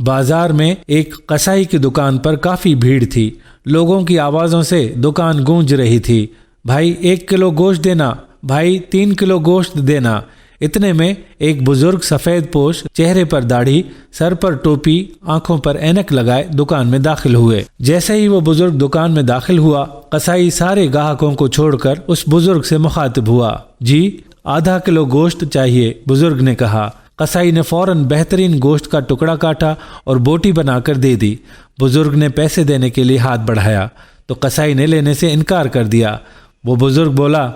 بازار میں ایک قصائی کی دکان پر کافی بھیڑ تھی۔ لوگوں کی آوازوں سے دکان گونج رہی تھی۔ بھائی 1 کلو گوشت دینا، بھائی 3 کلو گوشت دینا۔ اتنے میں ایک بزرگ سفید پوش، چہرے پر داڑھی، سر پر ٹوپی، آنکھوں پر اینک لگائے دکان میں داخل ہوئے۔ جیسے ہی وہ بزرگ دکان میں داخل ہوا، قصائی سارے گاہکوں کو چھوڑ کر اس بزرگ سے مخاطب ہوا۔ جی ½ کلو گوشت چاہیے، بزرگ نے کہا۔ قصائی نے فوراً بہترین گوشت کا ٹکڑا کاٹا اور بوٹی بنا کر دے دی۔ بزرگ نے پیسے دینے کے لیے ہاتھ بڑھایا تو قصائی نے لینے سے انکار کر دیا۔ وہ بزرگ بولا،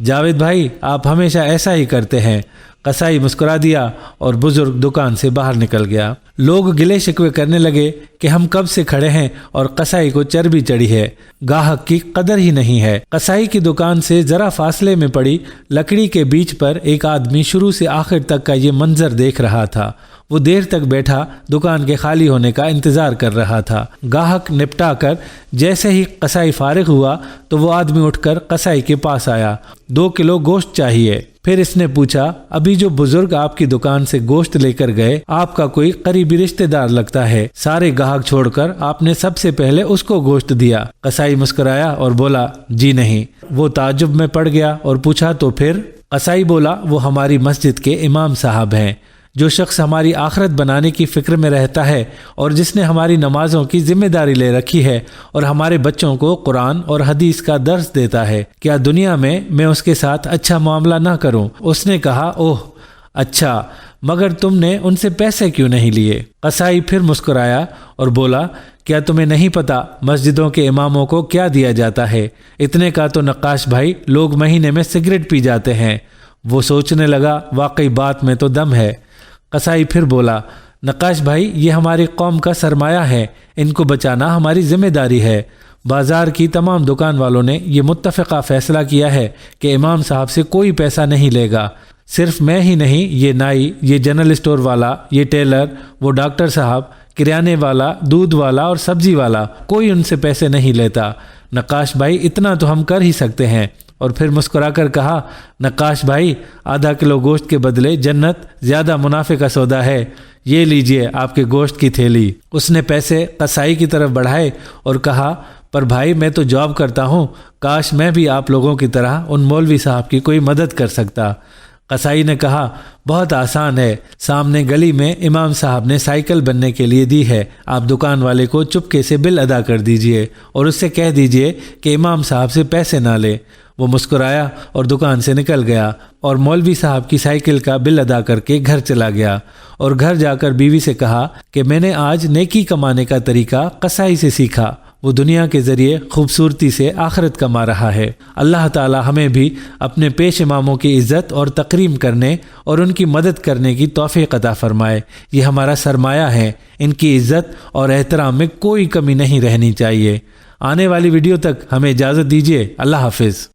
جاوید بھائی آپ ہمیشہ ایسا ہی کرتے ہیں۔ قصائی مسکرا دیا اور بزرگ دکان سے باہر نکل گیا۔ لوگ گلے شکوے کرنے لگے کہ ہم کب سے کھڑے ہیں اور قصائی کو چربی چڑھی ہے، گاہک کی قدر ہی نہیں ہے۔ قصائی کی دکان سے ذرا فاصلے میں پڑی لکڑی کے بیچ پر ایک آدمی شروع سے آخر تک کا یہ منظر دیکھ رہا تھا۔ وہ دیر تک بیٹھا دکان کے خالی ہونے کا انتظار کر رہا تھا۔ گاہک نپٹا کر جیسے ہی قصائی فارغ ہوا تو وہ آدمی اٹھ کر قصائی کے پاس آیا۔ 2 کلو گوشت چاہیے۔ پھر اس نے پوچھا، ابھی جو بزرگ آپ کی دکان سے گوشت لے کر گئے آپ کا کوئی قریبی رشتہ دار لگتا ہے، سارے گاہک چھوڑ کر آپ نے سب سے پہلے اس کو گوشت دیا۔ قصائی مسکرایا اور بولا، جی نہیں۔ وہ تعجب میں پڑ گیا اور پوچھا، تو پھر؟ قصائی بولا، وہ ہماری مسجد کے امام صاحب ہیں۔ جو شخص ہماری آخرت بنانے کی فکر میں رہتا ہے اور جس نے ہماری نمازوں کی ذمہ داری لے رکھی ہے اور ہمارے بچوں کو قرآن اور حدیث کا درس دیتا ہے، کیا دنیا میں اس کے ساتھ اچھا معاملہ نہ کروں؟ اس نے کہا، اوہ اچھا، مگر تم نے ان سے پیسے کیوں نہیں لیے؟ قصائی پھر مسکرایا اور بولا، کیا تمہیں نہیں پتا مسجدوں کے اماموں کو کیا دیا جاتا ہے؟ اتنے کا تو نقاش بھائی لوگ مہینے میں سگریٹ پی جاتے ہیں۔ وہ سوچنے لگا، واقعی بات میں تو دم ہے۔ قصائی پھر بولا، نقاش بھائی یہ ہماری قوم کا سرمایہ ہے، ان کو بچانا ہماری ذمہ داری ہے۔ بازار کی تمام دکان والوں نے یہ متفقہ فیصلہ کیا ہے کہ امام صاحب سے کوئی پیسہ نہیں لے گا۔ صرف میں ہی نہیں، یہ نائی، یہ جنرل اسٹور والا، یہ ٹیلر، وہ ڈاکٹر صاحب، کریانے والا، دودھ والا اور سبزی والا، کوئی ان سے پیسے نہیں لیتا۔ نقاش بھائی اتنا تو ہم کر ہی سکتے ہیں۔ اور پھر مسکرا کر کہا، نقاش بھائی ½ کلو گوشت کے بدلے جنت زیادہ منافع کا سودا ہے، یہ لیجئے آپ کے گوشت کی تھیلی۔ اس نے پیسے قصائی کی طرف بڑھائے اور کہا، پر بھائی میں تو جاب کرتا ہوں، کاش میں بھی آپ لوگوں کی طرح ان مولوی صاحب کی کوئی مدد کر سکتا۔ قصائی نے کہا، بہت آسان ہے، سامنے گلی میں امام صاحب نے سائیکل بننے کے لیے دی ہے، آپ دکان والے کو چپکے سے بل ادا کر دیجئے اور اس سے کہہ دیجئے کہ امام صاحب سے پیسے نہ لے۔ وہ مسکرایا اور دکان سے نکل گیا اور مولوی صاحب کی سائیکل کا بل ادا کر کے گھر چلا گیا اور گھر جا کر بیوی سے کہا کہ میں نے آج نیکی کمانے کا طریقہ قصائی سے سیکھا، وہ دنیا کے ذریعے خوبصورتی سے آخرت کما رہا ہے۔ اللہ تعالی ہمیں بھی اپنے پیش اماموں کی عزت اور تکریم کرنے اور ان کی مدد کرنے کی توفیق عطا فرمائے۔ یہ ہمارا سرمایہ ہے، ان کی عزت اور احترام میں کوئی کمی نہیں رہنی چاہیے۔ آنے والی ویڈیو تک ہمیں اجازت دیجیے۔ اللہ حافظ۔